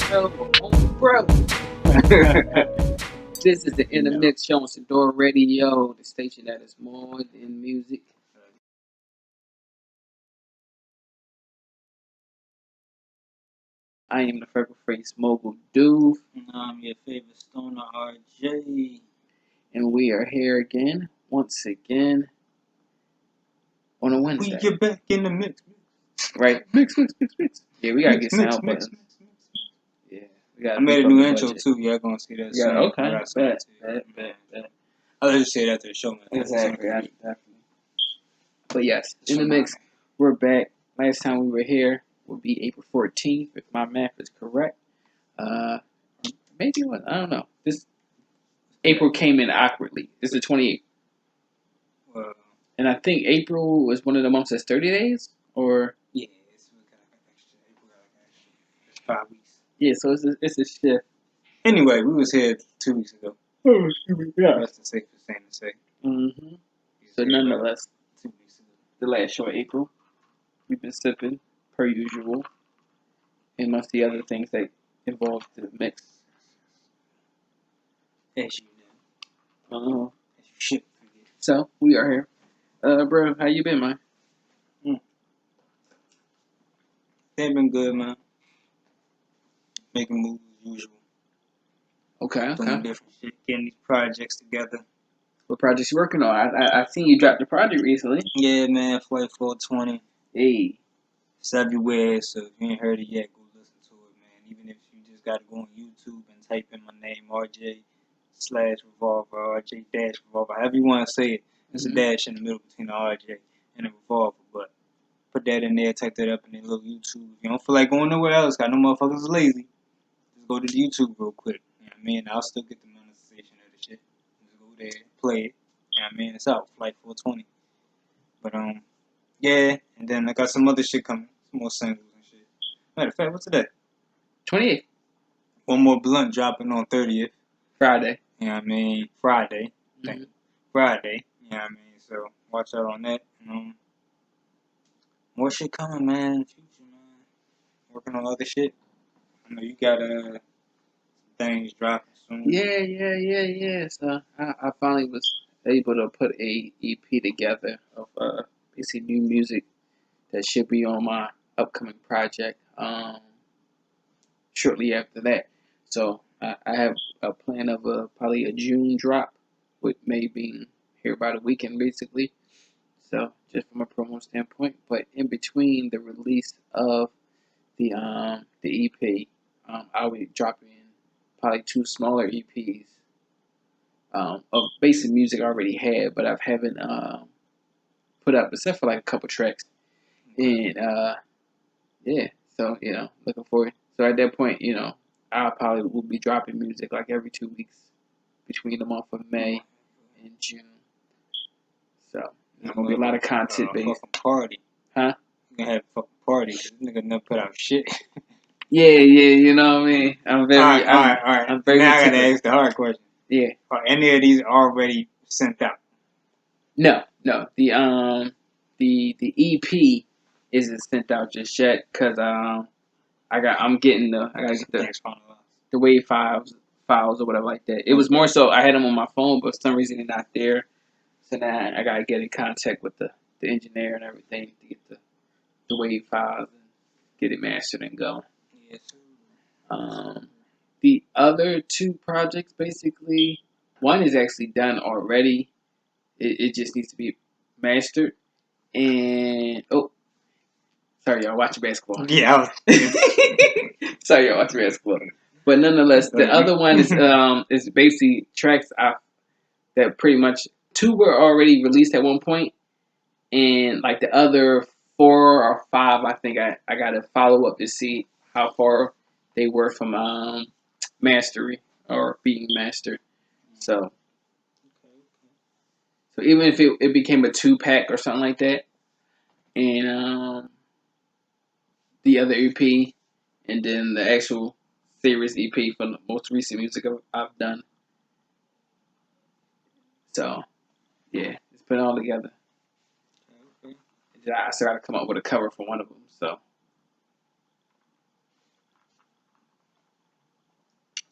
Yo, bro. This is the Intermix Show on Sador Radio, the station that is more than music. I am the freckle face mogul dude, I'm your favorite stoner, RJ. and we are here again, once again, on a We Wednesday. get back in the mix. Right? Mix. Yeah, we gotta get Mix. sound buttons. Yeah, we gotta I made a beef up new the intro budget. too. Y'all gonna see that Yeah, soon. okay. I gotta send it to you. Bet. I'll just say it after the show, man. Exactly. But yes, in the mix, we're back. Last time we were here would be April 14th, if my math is correct. Maybe what I don't know. This April came in awkwardly. It's the 28th, and I think April was one of the months that's 30 days, or yeah, it's kind of extra. April got like extra. It's 5 weeks. Yeah, so it's a shift. Anyway, we was here 2 weeks ago. Oh, excuse me. Yeah. That's the safest thing to say. Mm-hmm. So nonetheless, 2 weeks ago. The last show of April, we've been sipping per usual, and most of the other things that involve the mix. As you know. As you should forget. So we are here. Bro, how you been, man? They've been good, man. Making moves as usual. Okay. Doing different shit, getting these projects together. What projects you working on? I seen you dropped the project recently. Yeah, man, Flight 420. Hey. It's everywhere, so if you ain't heard it yet, go listen to it, man. Even if you just gotta go on YouTube and type in my name, RJ/Revolver, RJ-Revolver, however you want to say it. There's a dash in the middle between the RJ and the Revolver, but put that in there, type that up in the little YouTube. If you don't feel like going nowhere else, got no motherfuckers is lazy, just go to the YouTube real quick. You know what I mean? I'll still get the monetization of the shit. Just go there, play it. You know what I mean? It's out, Flight 420. But, yeah, and then I got some other shit coming. Some more singles and shit. Matter of fact, what's today? 28th. One more blunt dropping on 30th. Friday. You know what I mean? Friday. Mm-hmm. Friday. You know what I mean? So watch out on that. More shit coming, man, in the future, man. Working on other shit. I know you got things dropping soon. Yeah. So I finally was able to put a EP together of basically new music that should be on my upcoming project shortly after that. So I have a plan of probably a June drop, with maybe here by the weekend basically. So just from a promo standpoint, but in between the release of the EP, I'll be dropping probably two smaller EPs of basic music I already had, but I haven't put up except for like a couple tracks. And yeah, so looking forward. So at that point, I probably will be dropping music like every 2 weeks between the month of May and June. So there's gonna be a lot of content based. Fucking party. Huh? You gonna have a fucking party. This nigga never put out shit. Yeah, you know what I mean? I'm very Alright. I'm very now I gotta ask the hard question. Yeah. Are any of these already sent out? No. The EP isn't sent out just yet because I gotta get the wave files or whatever like that. It was more so I had them on my phone, but for some reason they're not there. So now I gotta get in contact with the engineer and everything to get the wave files and get it mastered and go. Yes. The other two projects, basically, one is actually done already. It just needs to be mastered. And sorry, y'all, watching basketball. Yeah. Sorry, y'all, watching basketball. But nonetheless, the other one is basically tracks that pretty much two were already released at one point, and like the other 4 or 5, I think I got to follow up to see how far they were from mastery or being mastered. So even if it became a 2-pack or something like that, and the other EP, and then the actual series EP for the most recent music I've done. So yeah, it's put it all together. I still got to come up with a cover for one of them. So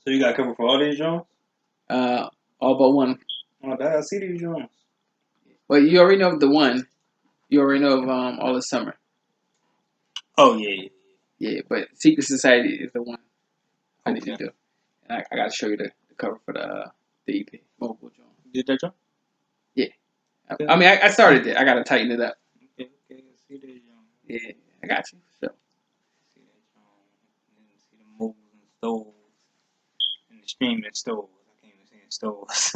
So you got covered for all these Jones? All but one. Oh, I see these Jones. Well, you already know of the one. You already know of All the Summer. Oh yeah. Yeah, but Secret Society is the one I need to Okay. do. And I gotta show you the cover for the EP. Mobile Jones. Did that John? Yeah. Okay. I mean, I started it. I gotta tighten it up. Okay. I see that John. Yeah, I got you. So. See that John. And then see the mobiles and stoves and the streaming stoves. I can't even say stoves.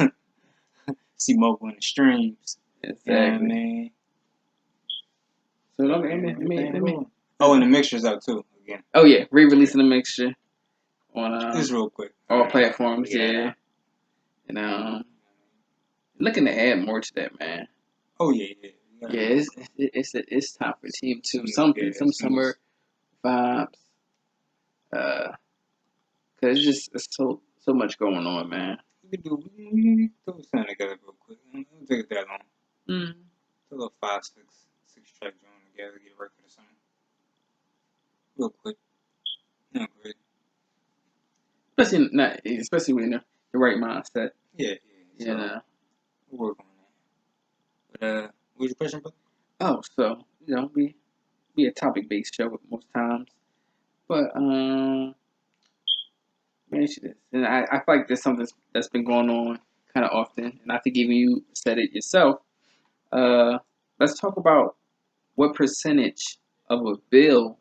See mobile in the streams. Exactly. Yeah, man. So let me. Oh, and the mixture's out too again. Oh yeah, re-releasing the mixture on Just real quick. all platforms. Yeah. And looking to add more to that, man. Oh yeah. Yeah, it's time for Team 2. Some summer vibes. Cause it's so much going on, man. We can throw something together real quick. It don't take that long. Mm. A little 5, 6 track joint together, get a record or something. Real quick. Not great. Especially when you're the right mindset. Yeah. You know. We'll work on that. But what's your question, bro? Oh, so we a topic based show most times, but mention this, and I feel like there's something that's been going on kind of often, and I think even you said it yourself. Let's talk about what percentage of a bill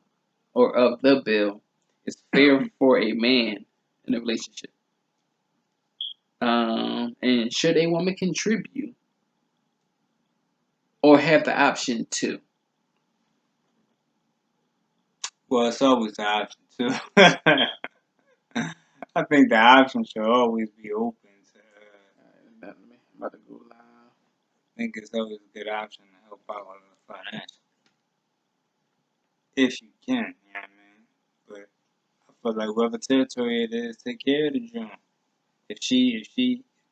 or of the bill is fair for a man in a relationship. And should a woman contribute or have the option to? Well, it's always the option too. I think the option should always be open to. I'm about to go live. I think it's always a good option to help out with the finance, if you can. You know what I mean? But I feel like whatever territory it is, take care of the joint. If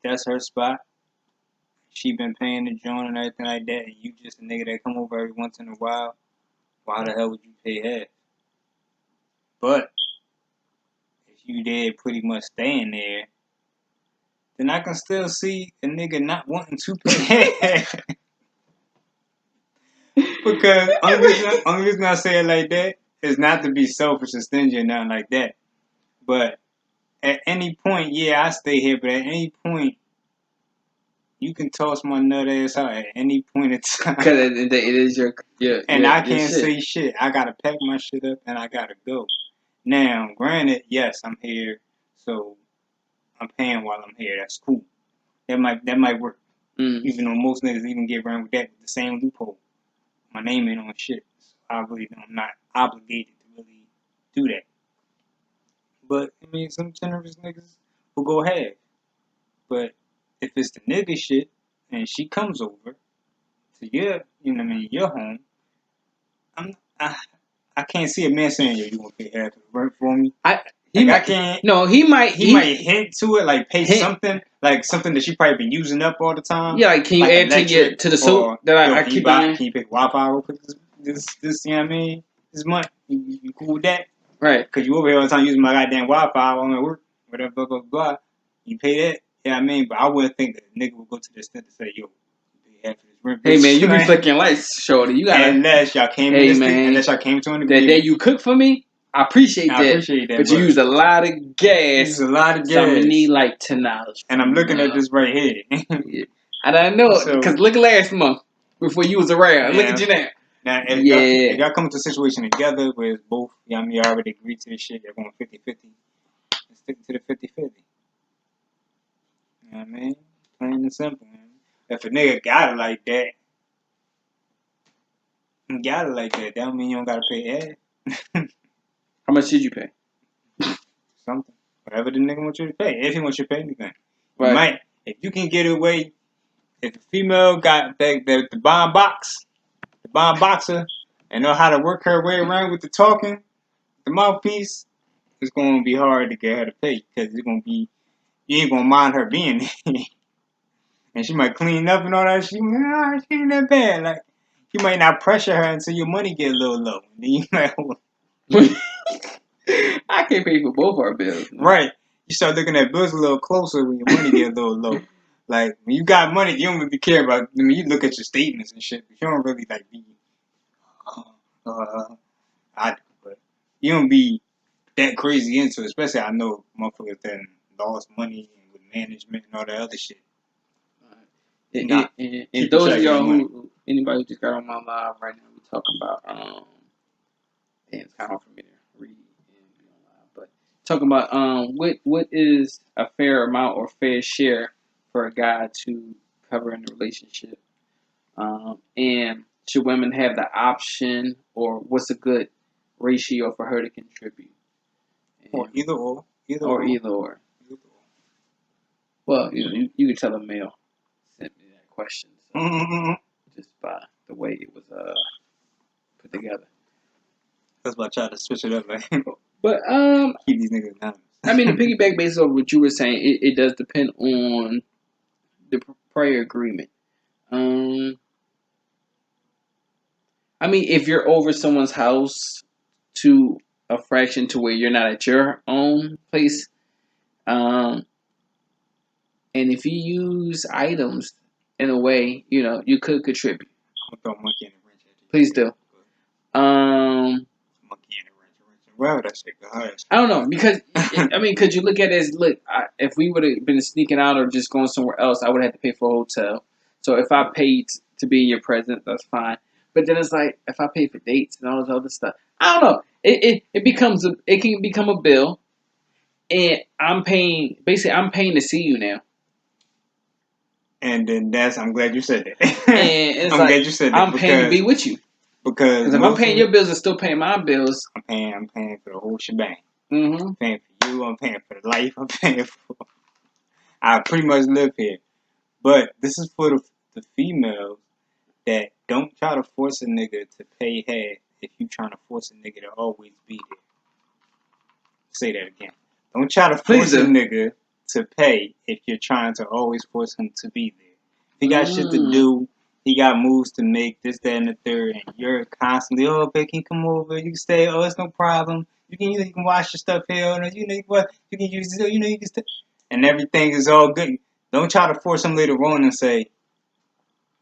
that's her spot. She been paying the joint and everything like that, and you just a nigga that come over every once in a while. Why the hell would you pay half? But if you did pretty much staying there, then I can still see a nigga not wanting to pay half. Because only reason I say it like that is not to be selfish and stingy or nothing like that. But at any point, yeah, I stay here, but at any point, you can toss my nut ass out at any point in time. Because it is your and I your can't shit. say shit. I gotta pack my shit up and I gotta go. Now, granted, yes, I'm here, so I'm paying while I'm here. That's cool. That might work. Even though most niggas even get around with that with the same loophole. My name ain't on shit. So I'm not obligated to really do that. But I mean, some generous niggas will go ahead. But if it's the nigga shit and she comes over to your, your home, I can't see a man saying, "Yo, you gonna pay half of the rent for me?" He might hint to it, like pay something, like something that she probably been using up all the time. Yeah, like can you like add to the soup that I keep Can you pick Wi-Fi real quick? This, you know what I mean? This month, you cool with that? Right. Because you over here all the time using my goddamn Wi-Fi while I'm at work, whatever, blah, blah, blah. You pay that? Yeah, I mean, but I wouldn't think that a nigga would go to the extent to say, yo, you pay half of this rent. Hey, man, you be flicking lights, shorty. You gotta. Unless y'all came to an agreement. That day you cook for me, I appreciate that. But you use a lot of gas. So I'm gonna need like $10. And I'm looking at this right here. Yeah. And I know, because look at last month, before you was around. Look at you now. Now, if y'all come into a situation together where it's both, y'all already agreed to this shit, you're going 50-50, stick to the 50-50. You know what I mean? Plain and simple, man. If a nigga got it like that, that don't mean you don't gotta pay half. How much did you pay? Something. Whatever the nigga wants you to pay. If he wants you to pay anything. Right. You might, if you can get away, if a female got the bomb boxer, and know how to work her way around with the talking, the mouthpiece, it's going to be hard to get her to pay because it's going to be, you ain't going to mind her being there. And she might clean up and all that. She ain't that bad. Like, you might not pressure her until your money get a little low. And then you like, I can't pay for both our bills. Man. Right. you start looking at bills a little closer when your money get a little low. Like when you got money, you don't really care about. I mean, you look at your statements and shit, but you don't really like be. I do, but you don't be that crazy into it. Especially I know motherfuckers that lost money with management and all that other shit. And those of y'all who anybody who just got on my live right now, we talking about it's kind of hard for me to read and be on live, but talking about what is a fair amount or fair share for a guy to cover in a relationship, and should women have the option, or what's a good ratio for her to contribute? Or either or. Either or. Well, you can tell a male sent me that question, so just by the way it was put together. That's why I tried to switch it up, like. But keep these niggas anonymous. I mean, the piggyback based on what you were saying, it does depend on the prior agreement. I mean, if you're over someone's house to a fraction to where you're not at your own place, and if you use items in a way, you could contribute. I'm gonna throw a monkey in the wrench at you. Please do. Monkey in the wrench. Wherever that shit go. I don't know, because because you look at it as, look, if we would have been sneaking out or just going somewhere else, I would have to pay for a hotel. So if I paid to be in your presence, that's fine. But then it's like, if I pay for dates and all this other stuff, I don't know. It can become a bill, and I'm paying to see you now. And then I'm glad you said that. And it's I'm glad you said that. I'm paying to be with you. Because if I'm paying your bills and still paying my bills, I'm paying for the whole shebang. Mm-hmm. I'm paying for you. I'm paying for the life. I'm paying for. I pretty much live here, but this is for the females that don't try to force a nigga to pay half if you trying to force a nigga to always be there. Say that again. Don't try to force a nigga to pay if you're trying to always force him to be there. If he got shit to do, he got moves to make, this, that, and the third, and you're constantly, oh, babe, can you come over? You can stay. Oh, it's no problem. You can wash your stuff here. Or, you can use this. You can stay. And everything is all good. Don't try to force him later on and say,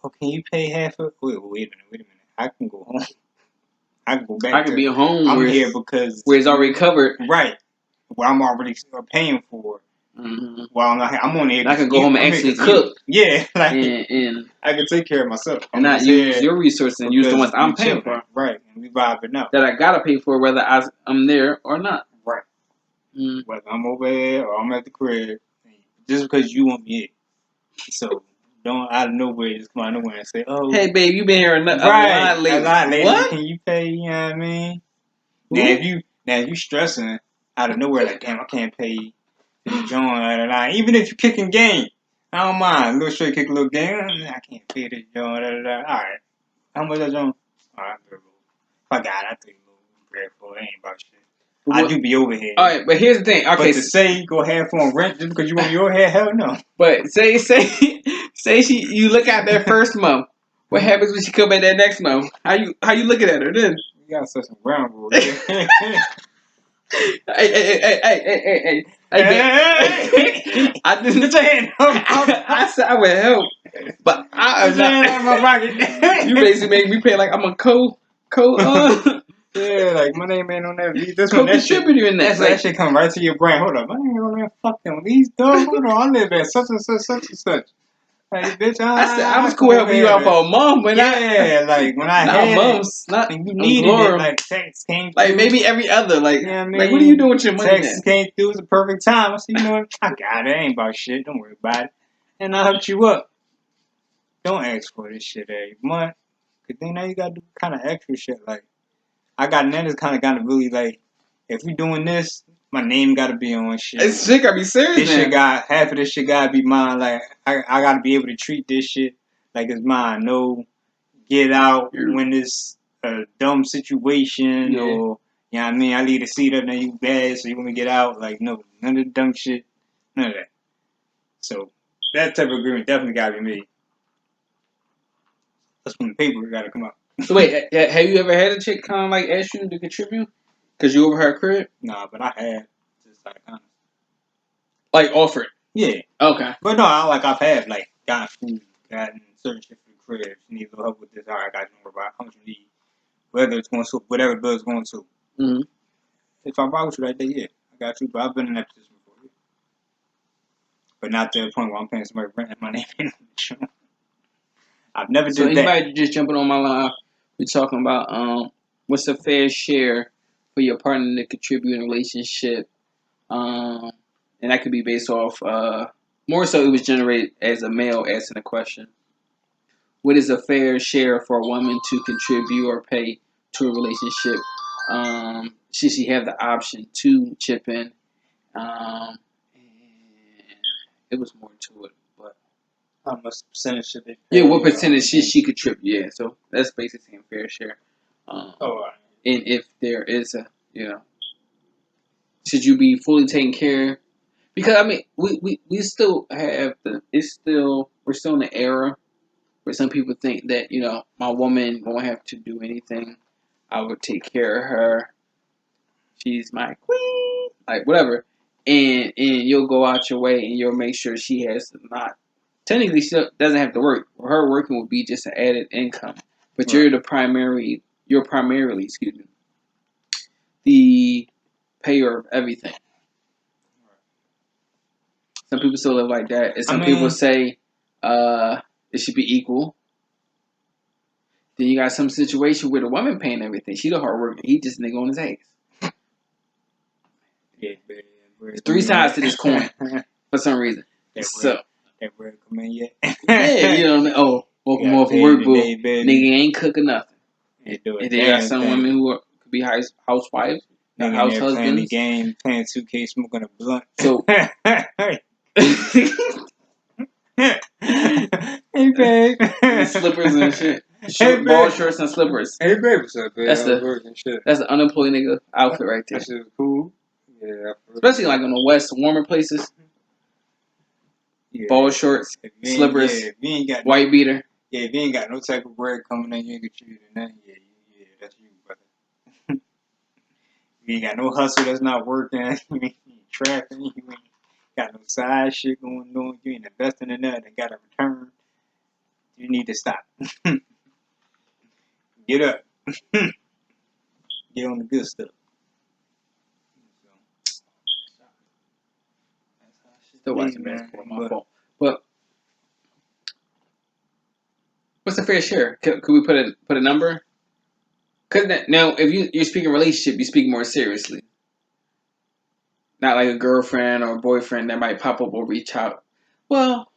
oh, can you pay half of it? Wait a minute. I can go home. I can go back. I can be home. I'm here because where it's already covered. Right. Well, I'm already paying for. Mm-hmm. Well, I'm on here. I can go home and actually cook. Yeah, like and I can take care of myself. And not use your resources and use the ones I'm paying for. Right, and we vibing out. That I gotta pay for whether I'm there or not. Right. Whether I'm over there or I'm at the crib, just because you want me here. So don't out of nowhere just come out of nowhere and say, "Oh, hey babe, you been here a lot lately. A lot lately. What? Can you pay? You know what I mean? Now if you stressing out of nowhere like, damn, I can't pay this joint, even if you kicking game, I don't mind. A little straight kick, a little game. I can't pay this joint, All right, how much that joint? All right, if I got it, I take a little bread for it. Ain't about shit. I do be over here. All right, but here's the thing. Okay, but to say go half on rent just because you want your hair, hell no. But say you look at that first month. What happens when she come back that next month? How you looking at her then? You gotta set some ground rules. Hey, I didn't get your hand up. I said I would help, but I am not. My pocket. You basically make me pay like I'm a co. Yeah, like my name ain't on that. This co-contributor in that. That shit come right to your brain. Hold up, I ain't on that. Fuck them. These dogs. Hold on, I live at such and such. Like, bitch, I said I was cool helping you out for a month, but like when I not had months, not you needed it. Like text came through. Like maybe every other. Like, you know what I mean? Like what are you doing with your money? Text came through. It was the perfect time. I said, you know what? I got it. Ain't about shit. Don't worry about it. And I hooked you up. Don't ask for this shit every month. Cause then now you gotta do kind of extra shit. Like I got Nana's kind of gotta really like, if we doing this, my name gotta be on shit. This shit gotta be serious. This shit half of this shit gotta be mine. Like I gotta be able to treat this shit like it's mine. No get out when it's a dumb situation or, you know what I mean? I leave the seat up and you bad, so you want me to get out. Like, no, none of the dumb shit, none of that. So that type of agreement definitely gotta be made. That's when the paper gotta come out. So wait, have you ever had a chick kind of like ask you to contribute? Cause you over her crib? Nah, but I had. Just like honest. Like offered. Yeah. Okay. But no, I've had like gotten food, gotten certain shit for the crib. She needs a little help with this. All right, I got you. How much you need? Whether it's going to whatever the bill is going to. Mm-hmm. If I rock with you that day, yeah, I got you. But I've been in that position before. Yeah. But not to the point where I'm paying somebody rent and my name ain't on the show. I've never So did that. anybody just jumping on my line, we're talking about what's the fair share for your partner to contribute in a relationship, and that could be based off more so it was generated as a male asking a question. What is a fair share for a woman to contribute or pay to a relationship? Should she have the option to chip in? And it was more to it, but How much percentage should they yeah, pay? what percentage should she contribute? Yeah, so that's basically saying fair share. All right. And if there is a, should you be fully taken care of? Because I mean, we still have we're still in the era where some people think that my woman won't have to do anything. I would take care of her. She's my queen, like whatever. And you'll go out your way and you'll make sure she has to not. Technically, she doesn't have to work. Her working would be just an added income. But Right. you're primarily, excuse me, the payer of everything. Some people still live like that, and some people say it should be equal. Then you got some situation where the woman paying everything. She the hard worker. He just nigga on his ass. Yeah, There's three sides to this coin for some reason. That bread come in yet? Yeah, you know what I mean? Oh, welcome off of work, boo. Nigga ain't cooking nothing. And then you got some women who could be housewives, nigga house in there husbands. playing the game, playing 2K, smoking a blunt. So, hey babe, and slippers and shit. Ball shorts and slippers. Hey babe, what's up, babe? That's the unemployed nigga outfit right there. That shit was cool. Yeah, especially like on the west, warmer places. Yeah, ball shorts, slippers, white beater. Yeah, if you ain't got no type of bread coming in, you ain't contributing nothing. Yeah, that's you, brother. You ain't got no hustle that's not working. You ain't trapping. You ain't got no side shit going on. You ain't investing in that and got a return. You need to stop. Get up. Get on the good stuff. Still watching basketball on my phone. But what's the fair share? Could we put a number? Cause now, if you're speaking relationship, you speak more seriously. Not like a girlfriend or a boyfriend that might pop up or reach out. Well,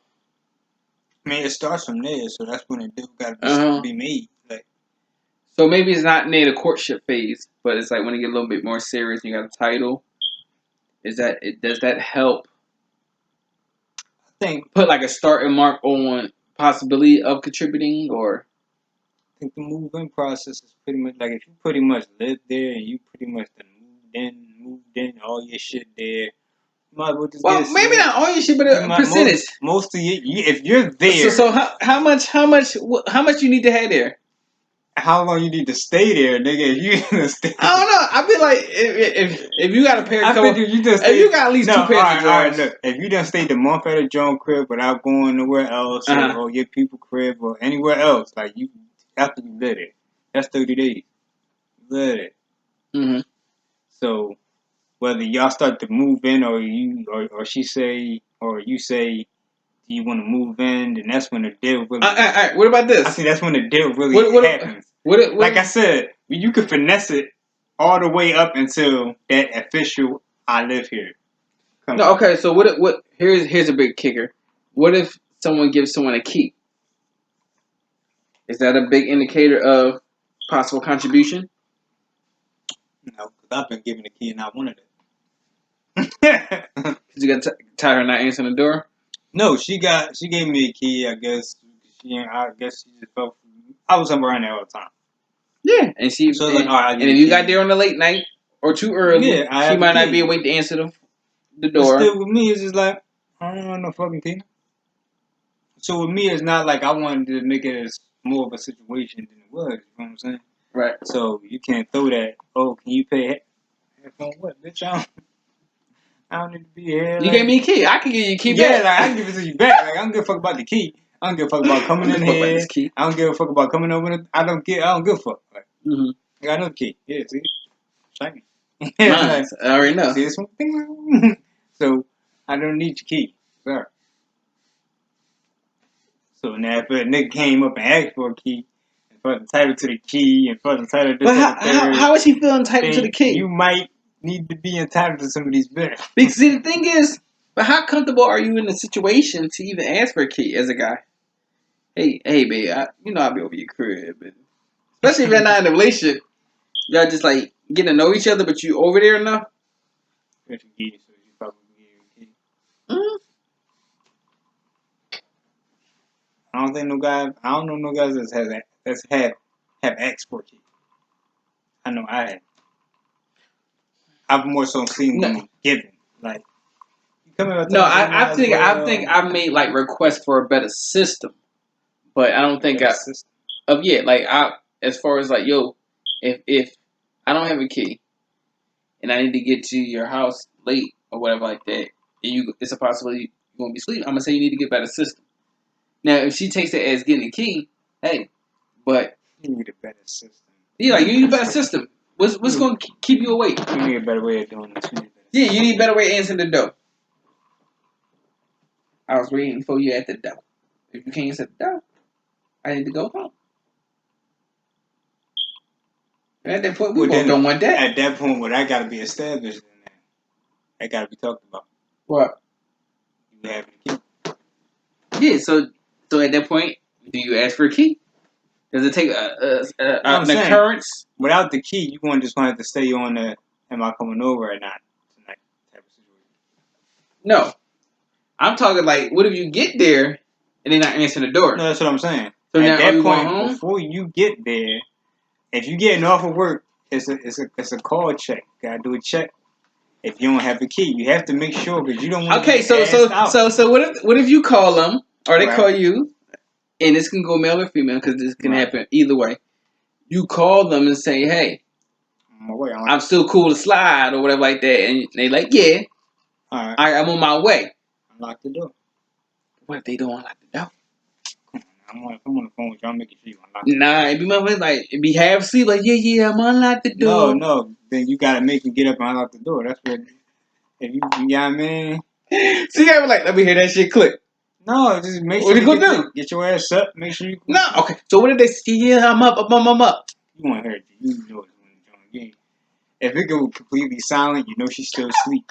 I mean, it starts from there, so that's when it do got to be made. Like, so maybe it's not near the courtship phase, but it's like when you get a little bit more serious, and you got a title. Does that help? I think put like a starting mark on possibility of contributing, or I think the move-in process is pretty much like if you pretty much live there and you pretty much moved in all your shit there. Might as well just well, maybe not all your shit, but a percentage. Most of if you're there. So how much you need to have there? How long you need to stay there, nigga? If you gonna stay, I don't know. I feel like if you got a pair of couple, if you got at least two pairs of drawers. All right, look, if you done stayed the month at a Joan crib without going nowhere else, or your people crib or anywhere else, like you after you live it, that's 30 days. You live it. Mm-hmm. So whether y'all start to move in, or she say, or you say, do you want to move in? Then that's when the deal really. All right, what about this? I think that's when the deal really happens. Like I said, you can finesse it all the way up until that official I live here. No, okay. So what? Here's a big kicker. What if someone gives someone a key? Is that a big indicator of possible contribution? No, because I've been given a key and I wanted it. Because you got tired of not answering the door. No, she gave me a key. I guess she just felt. I was around there all the time. Yeah, and she. So like, all right, and if you got there on the late night or too early, she might not be awake to answer the door. But still, with me, it's just like I don't want no fucking key. So with me, it's not like I wanted to make it as more of a situation than it was. You know what I'm saying? Right. So you can't throw that. Oh, can you pay headphone? What, bitch? I don't need to be here. You gave me a key. I can give you a key Yeah, back. like I can give it to you back. Like I don't give a fuck about the key. I don't give a fuck about coming in here. I don't give a fuck about coming over. I don't give a fuck. Like, I got another key. Yeah, see, shiny. Nice. I already know. See this one? So I don't need your key. Sorry. So now if a nigga came up and asked for a key, and for the title to the key, and for the title to this But how is he feeling entitled to the key? You might need to be entitled to some of these benefits. Because see, the thing is, but how comfortable are you in the situation to even ask for a key as a guy? Hey, babe, I'll be over your crib, and especially if you're not in a relationship, y'all just like getting to know each other, but you over there enough. If you get, so you probably give a key. I don't know no guys that have asked for a key. I know I have. I've more so seen them given. Like, you come here. No, I think I've made like requests for a better system, but I don't think as far as like, yo, if I don't have a key and I need to get to your house late or whatever like that, and it's a possibility you won't be sleeping, I'm gonna say you need to get a better system. Now, if she takes it as getting a key, hey, but you need a better system. Yeah, like you need a better system. What's going to keep you awake? You need a better way of doing this. Yeah, you need a better way of answering the door. I was waiting for you at the door. If you can't answer the door, I need to go home. And at that point, we both don't want that. At that point, what I got to be established in that, I got to be talked about. What? You have a key. Yeah, so at that point, do you ask for a key? Does it take an occurrence? Without the key, you're just going to have to stay on the am I coming over or not tonight type of situation. No. I'm talking like, what if you get there and they're not answering the door? No, that's what I'm saying. So at now that point, before you get there, if you're getting off of work, it's a call check. You gotta do a check. If you don't have the key, you have to make sure because you don't want to get asked out. So what if you call them or they call you, and this can go male or female because this can happen either way. You call them and say, hey, I'm still cool to slide or whatever like that, and they like, yeah, all right, I'm on my way. Unlock the door. What if they don't unlock the door? I'm on the phone with y'all making sure you unlock the door. Nah, it'd be my friend, like, it'd be half asleep, like, yeah, I'm unlock the door. No, then you gotta make them get up and unlock the door. That's what, if you know what I mean? So you gotta be like, let me hear that shit click. No, just make sure what you gonna do? Get your ass up, make sure you... No, okay, so what if they say, yeah, I'm up. You want her to, you know it's when you're joining the game. If it goes completely silent, you know she's still asleep.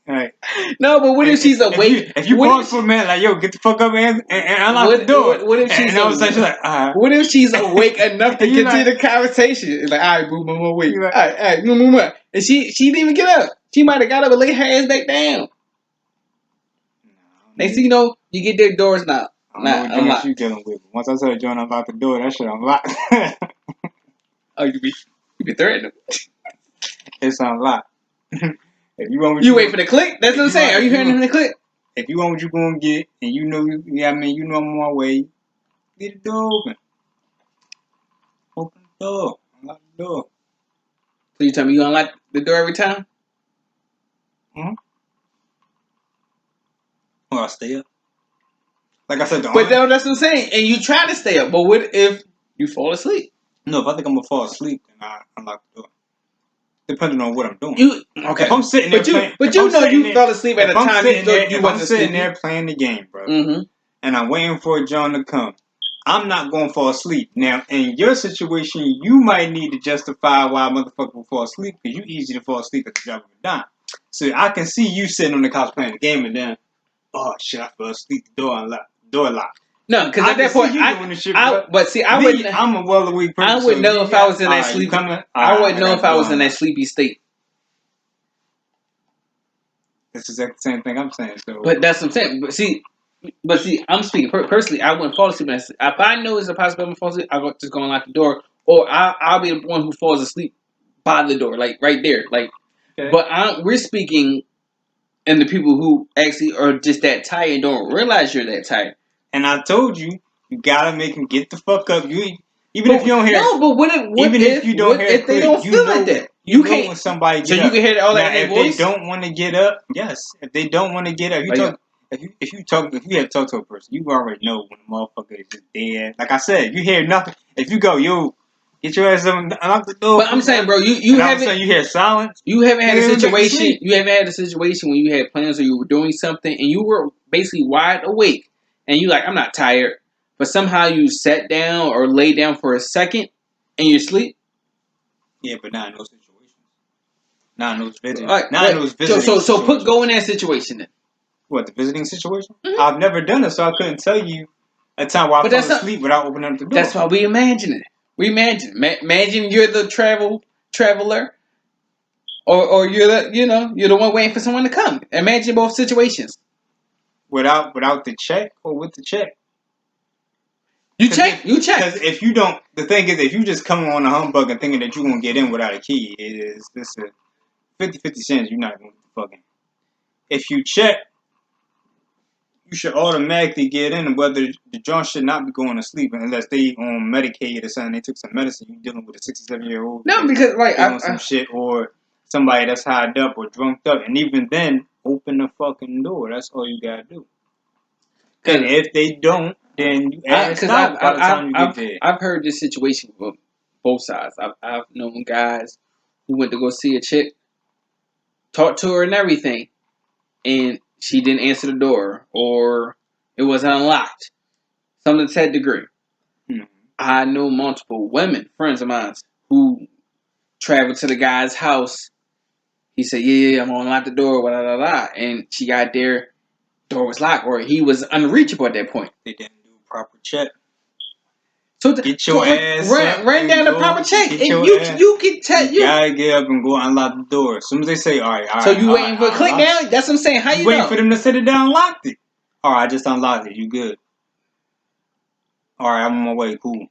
Right. No, but what if she's awake? If you pause for a minute, like, yo, get the fuck up and unlock the door. What if she's like, what if she's awake enough to continue the conversation? It's like, all right, boom, I'm awake. All right, boom. And she didn't even get up. She might have got up and laid her ass back down. Next thing you know, you get their doors not unlocked. You dealing with. Once I started joining unlock the door, that shit unlocked. Oh, you be threatening. It's unlocked. If you wait for the click. That's what I'm saying. Are you hearing the click? If you want what you're gonna get, and you know, you know I'm on my way, get the door open. Open the door. Unlock the door. So you tell me you unlock the door every time? Well, I stay up. Like I said, that's what I'm saying. And you try to stay up, but what if you fall asleep? No, if I think I'm gonna fall asleep, then I unlock the door. Depending on what I'm doing. Okay. If I'm sitting there you fell asleep at a time you wasn't sitting there playing the game, bro, and I'm waiting for John to come, I'm not going to fall asleep. Now, in your situation, you might need to justify why a motherfucker will fall asleep because you easy to fall asleep at the drop of a dime. So I can see you sitting on the couch playing the game and then, oh shit, I fell asleep. The door locked. No, because at that point, I'm a well-awake person. I wouldn't know if I was in that sleepy. I wouldn't know if I was in that sleepy state. That's exactly the same thing I'm saying. So, but that's what I'm saying. But see, I'm speaking personally. I wouldn't fall asleep. If I know it's a possibility I'm fall asleep, I'll just go unlock the door, or I'll be the one who falls asleep by the door, like right there, like. Okay. But we're speaking, and the people who actually are just that tired and don't realize you're that tired. And I told you, you gotta make them get the fuck up. If you don't hear, no, but if they don't feel like that? You know when somebody So get you up. can hear all that Now, in their if voice. they don't want to get up, yes. If they don't want to get up, if you have to talk to a person, you already know when a motherfucker is just dead. Like I said, you hear nothing. If you go, yo, get your ass up and unlock the door. But I'm saying, bro, you and all of a haven't sudden you hear silence. you haven't had a Nigga, back to situation. sleep. You haven't had a situation when you had plans or you were doing something and you were basically wide awake and you like, I'm not tired, but somehow you sat down or lay down for a second and you sleep. Yeah, but not in those situations. Not in those visiting. Like, Not in those visiting so situations. go in that situation then. What, the visiting situation? Mm-hmm. I've never done it, so I couldn't tell you a time where I fell asleep without opening up the door. That's why we imagine it. We imagine you're the traveler, or you're the one waiting for someone to come. Imagine both situations. Without the check or with the check. You check. Because if you don't, the thing is, if you just come on a humbug and thinking that you're going to get in without a key, it's a 50-50 chance you're not going to fucking. If you check, you should automatically get in, whether the joint should not be going to sleep unless they on Medicaid or something. They took some medicine. You dealing with a 67-year-old. No, because like doing some shit, or somebody that's high up or drunk up, and even then, open the fucking door. That's all you gotta do. And if they don't, then you ask out by the time you get there. I've heard this situation from both sides. I've known guys who went to go see a chick, talked to her and everything, and she didn't answer the door or it wasn't unlocked. Something to that degree. Hmm. I know multiple women, friends of mine, who traveled to the guy's house. He said, "Yeah, I'm gonna unlock the door, blah, blah, blah," and she got there, door was locked, or he was unreachable at that point. They didn't do a proper check. So get your ass up run down the proper check, and you can tell you gotta get up and go unlock the door. As soon as they say, all right. So you waiting for a click now? That's what I'm saying. How you waiting know? for them to sit it down and locked it? All right, I just unlocked it. You good? All right, I'm on my way. Cool.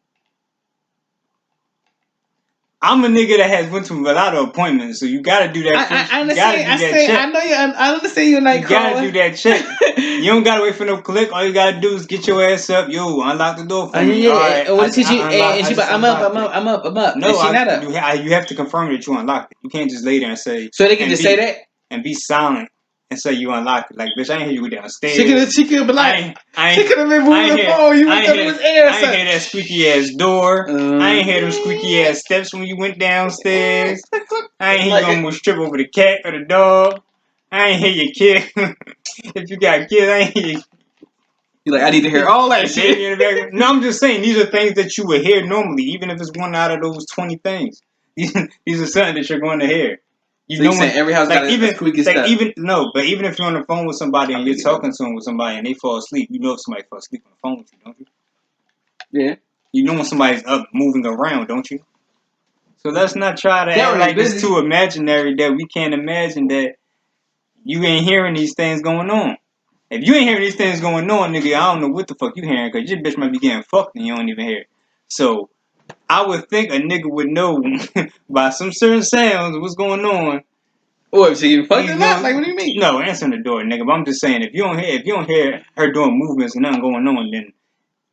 I'm a nigga that has went to a lot of appointments, so you gotta do that. I understand. I understand you're like, you gotta do that check. You don't gotta wait for no click. All you gotta do is get your ass up. Yo, unlock the door for me. Yeah, all right. And what she and she like, I'm up. No, and she not up. You have to confirm that you unlocked it. You can't just lay there and say. So they can just say that and be silent and say you unlocked it. Like, bitch, I ain't hear you downstairs. She could be like, she could have been moving the phone. You would thought it was air. I ain't hear that squeaky ass door. I ain't hear them squeaky ass steps when you went downstairs. I ain't hear you almost trip over the cat or the dog. I ain't hear your kid. If you got kids, I ain't hear you. You're like, I need to hear all that shit. No, I'm just saying, these are things that you would hear normally, even if it's one out of those 20 things. These are something that you're going to hear. You know, saying every house got a squeaky step. But even if you're on the phone with somebody and you're talking to them with somebody and they fall asleep, you know if somebody falls asleep on the phone with you, don't you? Yeah. You know when somebody's up moving around, don't you? So let's not try to act like it's too imaginary that we can't imagine that you ain't hearing these things going on. If you ain't hearing these things going on, nigga, I don't know what the fuck you hearing, because your bitch might be getting fucked and you don't even hear it. So I would think a nigga would know by some certain sounds what's going on. Or if she getting fucked or not? Like, what do you mean? No, answering the door, nigga. But I'm just saying, if you don't hear her doing movements and nothing going on, then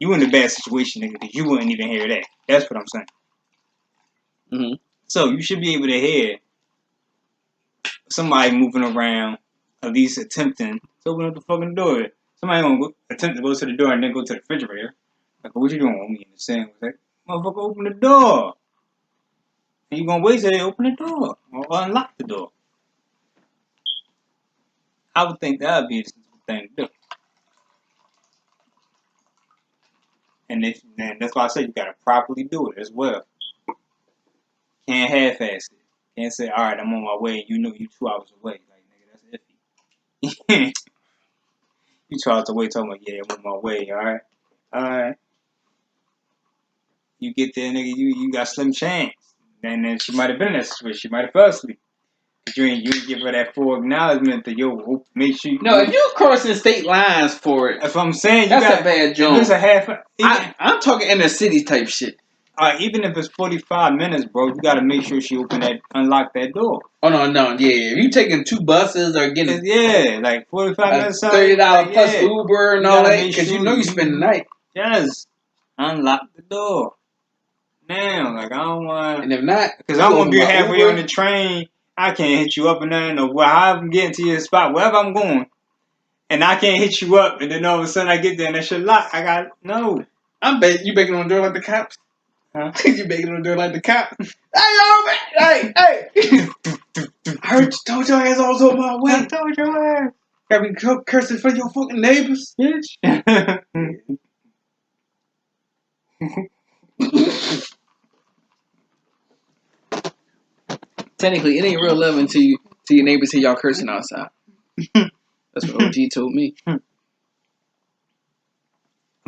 you in a bad situation, nigga, because you wouldn't even hear that. That's what I'm saying. Mm-hmm. So you should be able to hear somebody moving around, at least attempting to open up the fucking door. Somebody gonna attempt to go to the door and then go to the refrigerator. Like, what you doing with me in the sandwich? Like, motherfucker, open the door. And you gonna wait till they open the door or unlock the door. I would think that would be the thing to do. And that's why I say you gotta properly do it as well. Can't half-ass it. Can't say, all right, I'm on my way. You know you 2 hours away. Like, nigga, that's iffy. You 2 hours away talking about, yeah, I'm on my way. All right. You get there, nigga, you got slim chance. And then she might have been in that situation. She might have fell asleep. You ain't give her that full acknowledgement that, yo, make sure you... No, if you're crossing state lines for it... That's what I'm saying. That's a bad joke. It's a half... I'm talking inner city type shit. Even if it's 45 minutes, bro, you gotta make sure she unlock that door. Oh, no, yeah. If you taking 2 buses or getting... Yeah, like 45 minutes. $30 plus Uber and all that, because you know you spend the night. Yes. Unlock the door. now. Like, I don't want. And if not, because I want to be halfway on the train. I can't hit you up and nothing, or how I'm getting to your spot, wherever I'm going, and I can't hit you up, and then all of a sudden I get there and that shit locked. I got no. I'm you banging on the door like the cops. Huh? You banging on the door like the cops. Hey, hey. I told your ass I was on my way. I told your ass. Got me cursing for your fucking neighbors, bitch. Technically, it ain't real love until your neighbors hear y'all cursing outside. That's what OG told me. I'm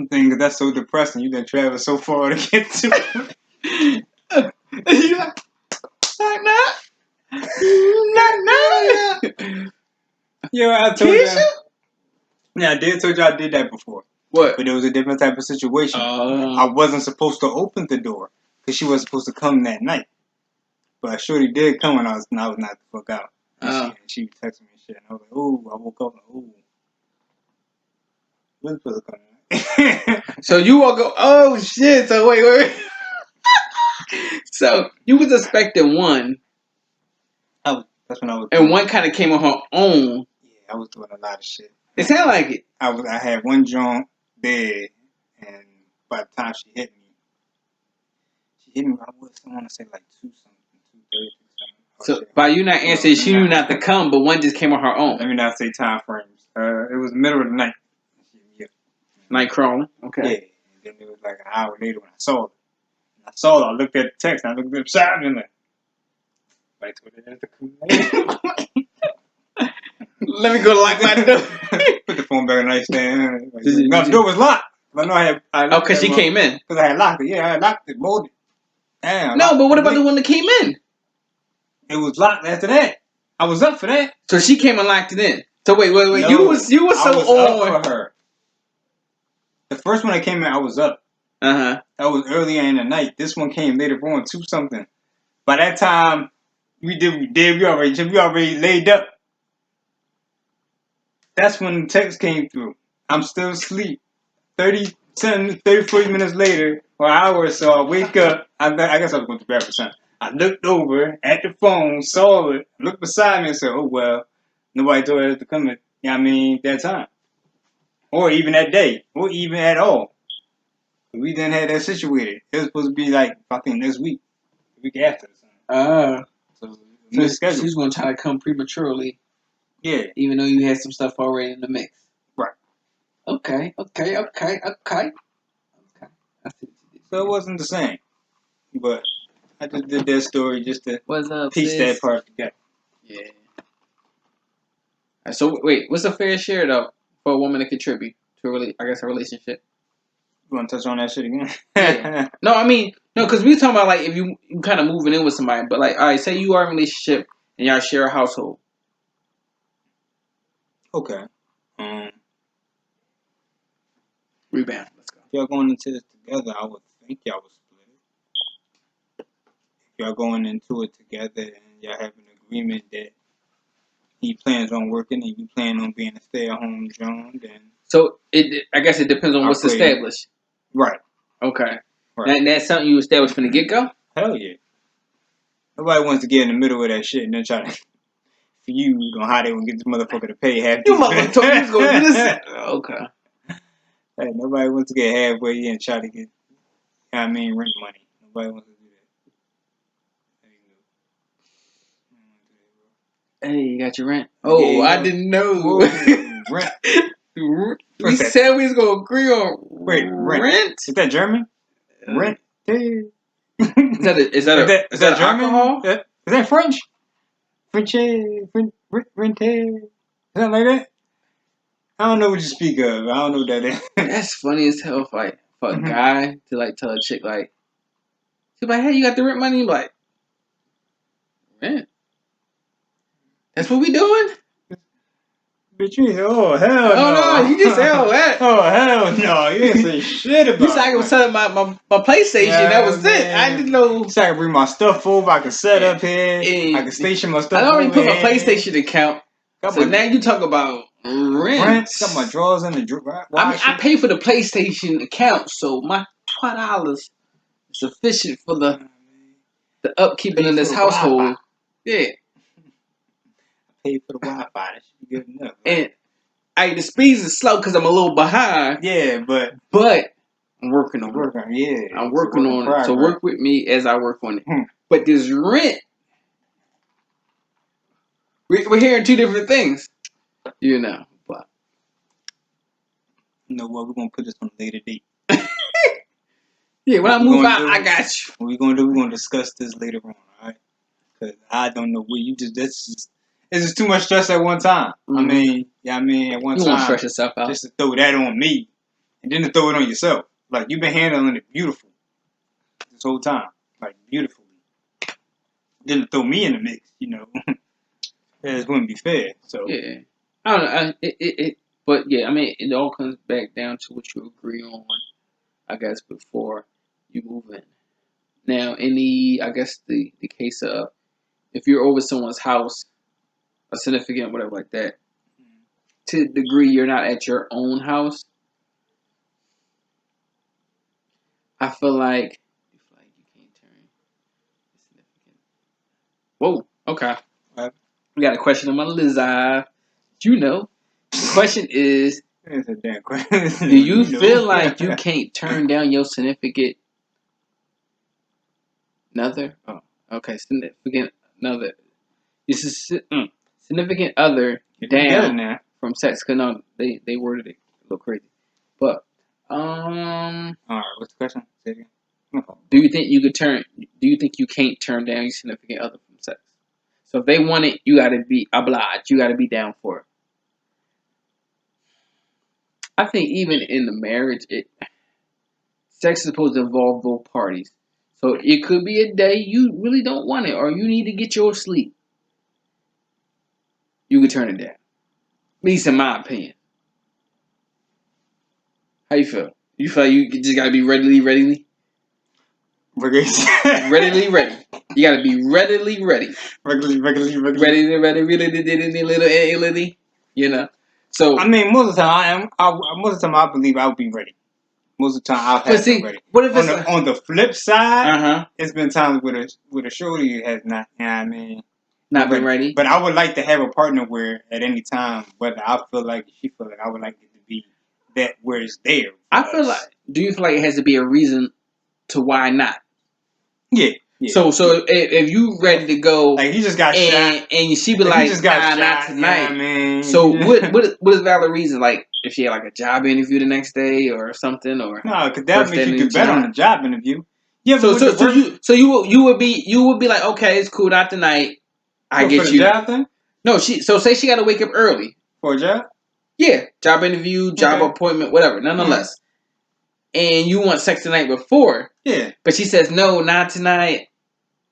thinking that's so depressing. You done travel so far to get to it. You like, knock. Yo, I told you. Yeah, I told you I did that before. What? But it was a different type of situation. I wasn't supposed to open the door because she wasn't supposed to come that night. But Shorty did come when I was knocked the fuck out. And she texted me and shit. And I was like, ooh, I woke up like, ooh. When's supposed to come? So you woke up, oh shit. So wait. So you was expecting one. That's when I was. And one kind of came on her own. Yeah, I was doing a lot of shit. It sounded like it. I had one joint there, and by the time she hit me, I want to say like 2 something, 2:30 something. So by you not answering, she knew not to come, but one just came on her own. Let me not say time frames. It was the middle of the night. Night crawling. Okay. Yeah. And then it was like an hour later when I saw it. I looked at the text, and I looked at the side, and like, I told her to come. Let me go lock my door. Put the phone back on the nightstand. No, the door was locked. I know I oh, because she came in. Because I had locked it. Yeah, I had locked it, bolted. Damn. No, but what about the one that came in? It was locked after that. I was up for that. So she came and locked it in. So wait. No, you was so I was on up for her. The first one that came in, I was up. That was earlier in the night. This one came later on, 2 something. By that time, we already laid up. That's when the text came through. I'm still asleep. 30, 40 minutes later, or an hour or so, I wake up. I guess I was going to bed for something. I looked over at the phone, saw it, looked beside me and said, oh, well, nobody told us to come at, that time. Or even that day. Or even at all. We didn't have that situated. It was supposed to be like, I think next week. The week after. So she was going to try to come prematurely. Yeah. Even though you had some stuff already in the mix. Right. Okay. I see what you did. So it wasn't the same. But I just did that story just to piece that part together. Yeah. So wait, what's a fair share though for a woman to contribute to a relationship? You want to touch on that shit again? Yeah. No, because we were talking about like if you kind of moving in with somebody, but like, all right, say you are in a relationship and y'all share a household. Okay. Rebound. Let's go. If y'all going into this together, I would think y'all would split it. If y'all going into it together and y'all have an agreement that he plans on working and you plan on being a stay-at-home John, then... So, I guess it depends on what's established. Right. Okay. Right. And that's something you established from the get-go? Hell yeah. Nobody wants to get in the middle of that shit and then try to feud on how they gonna get this motherfucker to pay half. You motherfucker told me you was gonna do this. Okay. Hey, nobody wants to get halfway in and try to get, rent money. Nobody wants to do that. Hey, you got your rent? Oh, yeah, I didn't know. Rent. We said we was gonna agree on rent. Is that German? Rent. Is that German? Alcohol? Is that French? French. Rent. Is that like that? I don't know what you speak of. I don't know what that is. That's funny as hell for a guy to like tell a chick like, she's like, hey, you got the rent money? Like, rent? That's what we doing? Bitch, oh hell no! Oh no, you just said all that. Oh hell no, you didn't say shit about. You said I was selling my PlayStation. Yeah, that was it. I didn't know. You said I can bring my stuff over. I can set up here. I can station my stuff. I already put my PlayStation account. So now you talk about rent. Got my drawers in the drawer. I pay for the PlayStation account, so my $12 sufficient for the upkeeping of this household. Yeah. Pay for the Wi-Fi. That should be good enough. Right? And the speeds is slow because I'm a little behind. Yeah, but I'm working on it. Yeah, I'm working on it. So work with me as I work on it. But this rent, we're hearing two different things. But you know what? We're gonna put this on a later date. Yeah, when I move out, I got you. What we're gonna do? We're gonna discuss this later on, all right? Because I don't know where you just. It's just too much stress at one time. I mean, at one time. You won't stress yourself out. Just to throw that on me, and then to throw it on yourself. Like you've been handling it beautiful this whole time, like beautifully. Then to throw me in the mix, it wouldn't be fair. So yeah, I don't know. But yeah, I mean, it all comes back down to what you agree on, I guess, before you move in. Now, in the case of if you're over someone's house, a significant whatever like that, to the degree you're not at your own house, I feel like you can't turn significant. Whoa, okay. We got a question on my lizard. The question is, it's a damn question. Do you feel like you can't turn down your significant other? Oh, okay, significant other. This is significant other down from sex. Cause no, they worded it a little crazy. But all right, what's the question? Say it again. Do you think you could turn? Do you think you can't turn down your significant other from sex? So if they want it, you got to be obliged. You got to be down for it. I think even in the marriage, sex is supposed to involve both parties. So it could be a day you really don't want it, or you need to get your sleep. You could turn it down. At least in my opinion. How you feel? You feel like you just gotta be readily? Readily ready. You gotta be readily ready. Ready. So I mean, most of the time I believe I'll be ready. Most of the time I'll have been ready. What if it's on the flip side? It's been times with a shorty has not. Not been ready. But I would like to have a partner where at any time, whether I feel like she feel like, I would like it to be that where it's there. Do you feel like it has to be a reason to why not? Yeah. So if you ready to go, like you just got shot, and she be like, nah, not tonight. So what is valid reason? Like if she had like a job interview the next day or something, or no, because that makes you do better on the job interview. Yeah, so you would be like, okay, it's cool, not tonight. I get for you. The job thing? No, say she got to wake up early for a job. Yeah, job interview, job appointment, whatever. Nonetheless, and you want sex the night before. Yeah, but she says no, not tonight.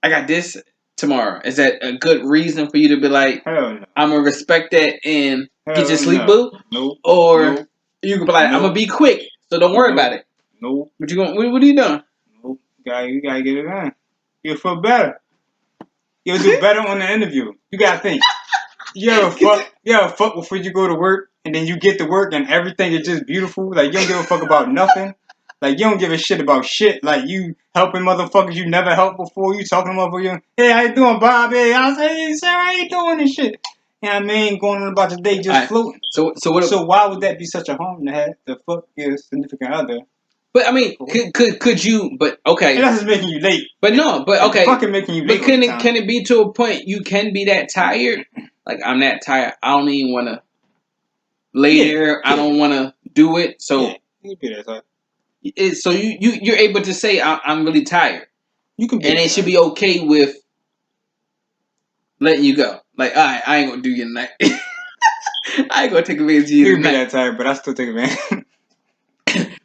I got this tomorrow. Is that a good reason for you to be like, hell no. I'm gonna respect that and get your sleep, boo? Nope. Or you could be like, I'm gonna be quick, so don't worry about it. Nope. What you going? What are you doing? Nope. You gotta get it done. You'll feel better. You'll do better on the interview. You gotta think. You ever fuck before you go to work, and then you get to work and everything is just beautiful. Like you don't give a fuck about nothing. Like you don't give a shit about shit. Like you helping motherfuckers you never helped before. You talking to motherfuckers. Hey, how you doing, Bob? Hey, I was like, hey, Sarah, how you doing and shit. You know what I mean? Going on about the day just floating. So why would that be such a harm to have to fuck your significant other? But I mean, could you? But okay, that's just making you late. But no, but okay, fucking making you late. But can it be to a point you can be that tired? Like I'm that tired. I don't even want to lay there. I don't want to do it. So you be that tired. So you're able to say I'm really tired. You can be, and they should be okay with letting you go. Like, all right, I ain't gonna do you tonight. I ain't gonna take advantage of you tonight. You be that tired, but I still take advantage.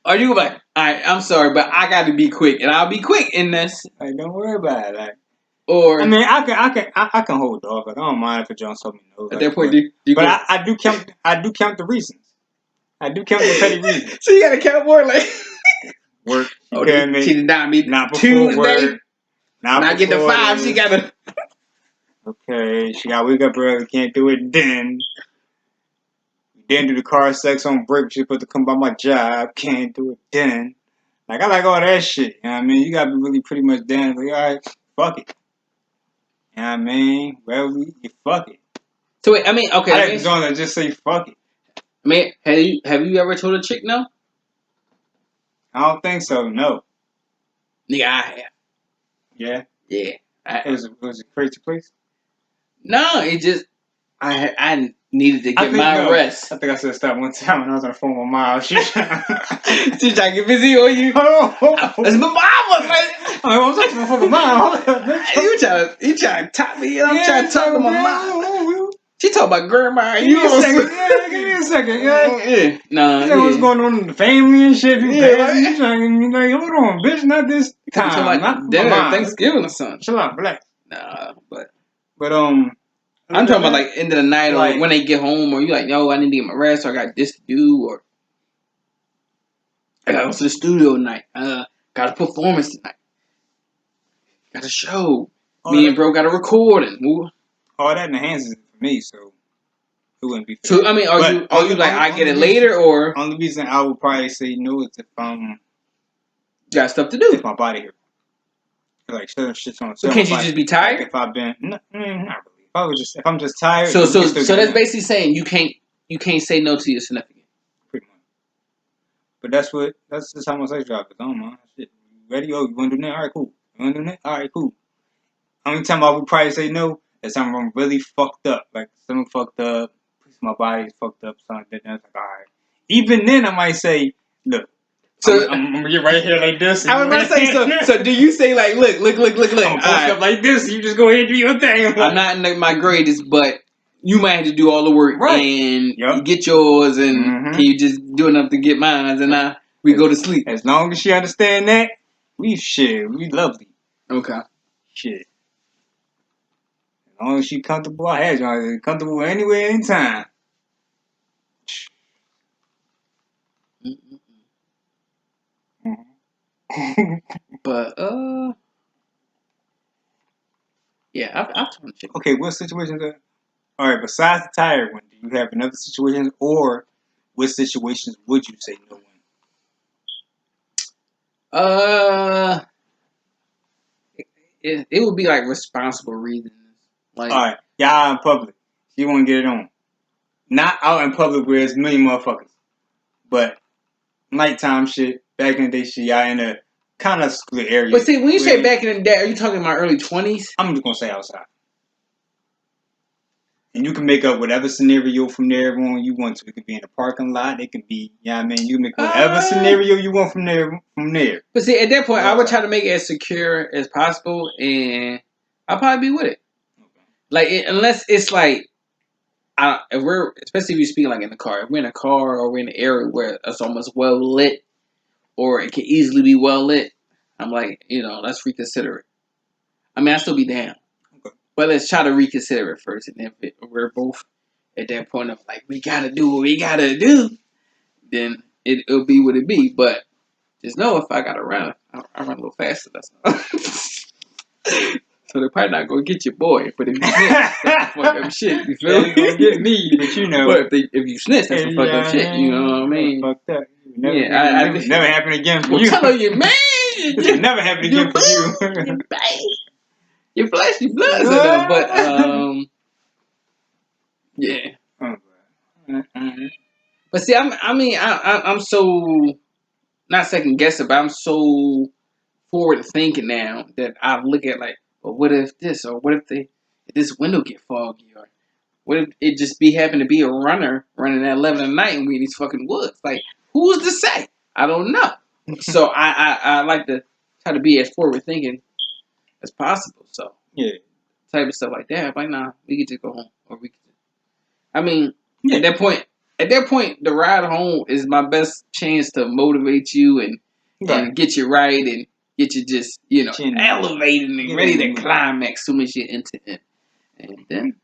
Are you like, all right, I'm sorry, but I got to be quick, and I'll be quick in this. Like, don't worry about it. Like, or I mean, I can hold off. Like, I don't mind if John told me no. At that point, but I do count the reasons. I do count the petty reasons. So you gotta count more, like work. She did not meet not before work. Not get to 5. She gotta. Okay, she gotta wake up early. Can't do it then. Then do the car sex on break. She's supposed to come by my job. Can't do it then. Like, I like all that shit. You know what I mean? You gotta be really pretty much down. Like, all right, fuck it. You know what I mean? Well, you fuck it. So wait, I mean, okay. I like the joint that just say fuck it. I mean, have you ever told a chick no? I don't think so. No. Nigga, I have. Yeah. Yeah. It was a crazy place. No, it just I needed to I get think my no. rest. I think I said stop one time when I was on the phone with my mom. She trying to get busy on you. That's my mama, man. I'm talking to my fucking mom. You trying to top me? I'm Yeah, trying to talk to my mom. She talking about grandma. Give me a second. Yeah, give me a second. Yeah. Nah, yeah. What's going on in the family and shit? You like, you trying to like, hold on, bitch, not this time. Not dinner, my mom. Thanksgiving or something. Chill out, black. Nah, but I'm talking about like end of the night or when they get home, or you like, yo, I need to get my rest, or I got this to do, or I gotta go to the studio tonight. Got a performance tonight. Got a show. Me and bro got a recording. All that enhances it for me, so it wouldn't be. So I mean, are you like I get it later, or only reason I would probably say no is if got stuff to do. If my body hurt. Like shit's on. So can't you just be tired? Like if I've been not really. If I'm just tired. So that's basically saying you can't say no to your significant. Pretty much. But that's just how my sex drive is on, man. Shit. Ready? Oh, you wanna do that? All right, cool. You wanna do that? All right, cool. Only time I would probably say no is time I'm really fucked up. Like something fucked up, my body's fucked up, something like that. It's like, all right. Even then, I might say, look. So I'm gonna get right here like this. I was about to say, so do you say like, look? I'm gonna post up like this. You just go ahead and do your thing. I'm not in my greatest, but you might have to do all the work and you get yours, and can you just do enough to get mine, and we go to sleep. As long as she understand that, we lovely. Okay. Shit. As long as she comfortable, I had you comfortable anywhere, anytime. But yeah, I've told chick. Okay, what situations are? All right, besides the tired one, do you have another situations, or what situations would you say no in? It would be like responsible reasons. Like, all right, y'all in public, you want to get it on. Not out in public where there's a million motherfuckers, but nighttime shit, back in the day shit, y'all in a kind of secluded area. But see, when you say back in the day, are you talking about early 20s? I'm just gonna say outside. And you can make up whatever scenario from there on you want to. It could be in a parking lot. It could be, you know what I mean? You can make whatever scenario you want from there. But see, at that point, I would try to make it as secure as possible, and I'll probably be with it. Okay. Like, unless it's like, especially if you're speaking like in the car. If we're in a car or we're in an area where it's almost well lit, or it can easily be well lit, I'm like, let's reconsider it. I mean, I'll still be down. Okay. But let's try to reconsider it first. And if we're both at that point of like, we got to do what we got to do, then it'll be what it be. But just know if I got to run, I run a little faster. That's all. So they're probably not going to get your boy. But if you snitch, that's some fucked up shit. You feel me? They're going to get me, but you know. But if you snitch, that's some fucked up shit. You know what I mean? Fucked up. Never happen again for you. Tell you, man. It never happen again for you. Your flesh, your blood. But yeah. But see, I'm so not second guessing, but I'm so forward thinking now that I look at like, well, what if this, or what if this window get foggy, or what if it just happen to be a runner running at 11 at night and we in these fucking woods? Like, who's to say? I don't know. So I like to try to be as forward thinking as possible. So yeah, type of stuff like that. I'm like, nah, we could just go home, or we could. I mean, at that point, the ride home is my best chance to motivate you and get you right and get you just elevated and ready to climax soon as you're into it. And then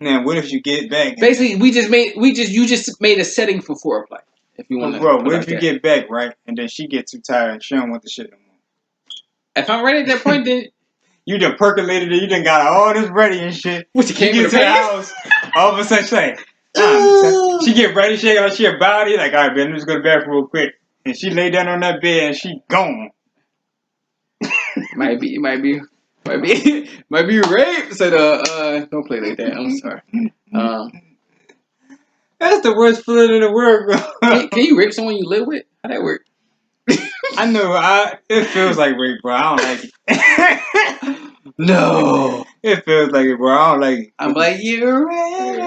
now, what if you get back? Basically, you just made a setting for foreplay. If you want to, bro, what if you get back right and then she gets too tired and she don't want the shit no more? If I'm ready at that point, then you done percolated it. You done got all this ready and shit. What, you came get to the house, all of a sudden she's like, she get ready, she about it. Like, all right, man, I'm just go to the bathroom real quick. And she lay down on that bed and she gone. Might be rape. So don't play like that. I'm sorry. That's the worst feeling in the world, bro. Can you rape someone you live with? How that work? I know. It feels like rape, bro. I don't like it. No. It feels like it, bro. I don't like it. I'm like, you're ready.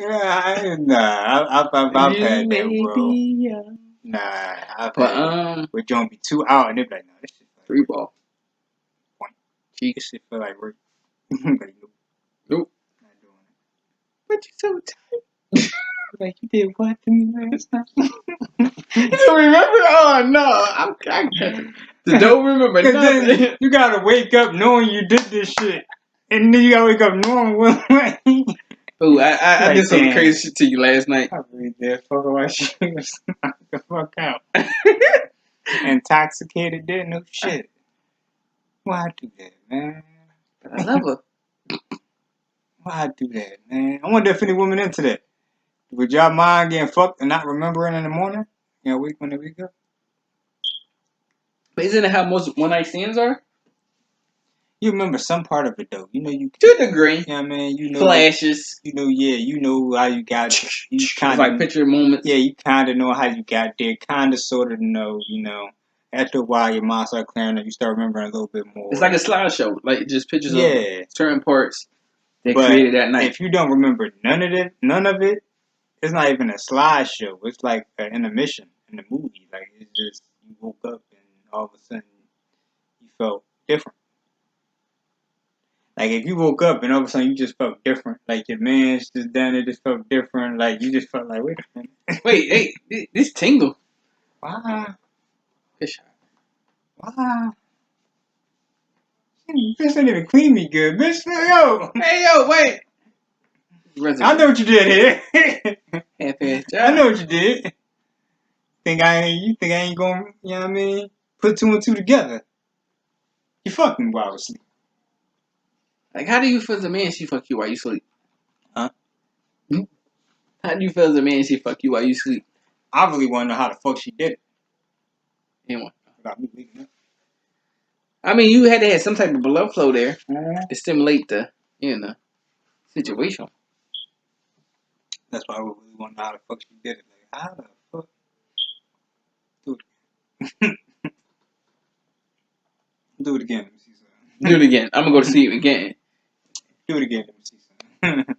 Nah, I've had that, bro. Young. Nah, I've But had it. Where John be too out and they be like, nah, this shit feel like free ball. One. Cheeks. This shit feel like rape. Like, Nope. not doing it. But you so tight. Like, you did what to me last time? You don't remember? Oh no, I'm don't remember Cause nothing. then you gotta wake up knowing you did this shit, and then you gotta wake up knowing what. Ooh, I Like, did some damn. crazy shit to you last night. I really did fuck my shit. Knock the fuck out. Intoxicated, did no shit. Why I do that, man? But I love her. Why I do that, man? I wonder if any women into that. Would y'all mind getting fucked and not remembering in the morning? You know, when they wake up? But isn't it how most one night stands are? You remember some part of it though. You know you. To a degree. You know what I mean? You know. Flashes. You know, yeah. You know how you got. You kind of like picture moments. Yeah, you kind of know how you got there. Kind of, sort of know. You know. After a while, your mind starts clearing up. You start remembering a little bit more. It's like a slideshow, like just pictures of certain parts they but created that night. If you don't remember none of it, it's not even a slideshow. It's like an intermission in the movie. Like it's just you woke up and all of a sudden you felt different. Like if you woke up and all of a sudden you just felt different. Like your man's just done it, just felt different. Like you just felt like, wait a minute. Wait, hey, this tingle. Why? Good shot. Why? Bitch didn't even clean me good. Bitch, yo. Hey, yo, wait. I know what you did here. Half-ass job. I know what you did. You think I ain't gonna, you know what I mean? Put two and two together. You fucked me while I was asleep. Like, how do you feel as a man she fuck you while you sleep? Huh? How do you feel as a man she fuck you while you sleep? I really want to know how the fuck she did it. Anyone? About me waking up. I mean, you had to have some type of blood flow there to stimulate the, situation. That's why I really want to know how the fuck she did it. Like, how the fuck? Do it again. Do it again. Let me see something. Do it again. I'm gonna go to sleep again. Do it again. Let me see something.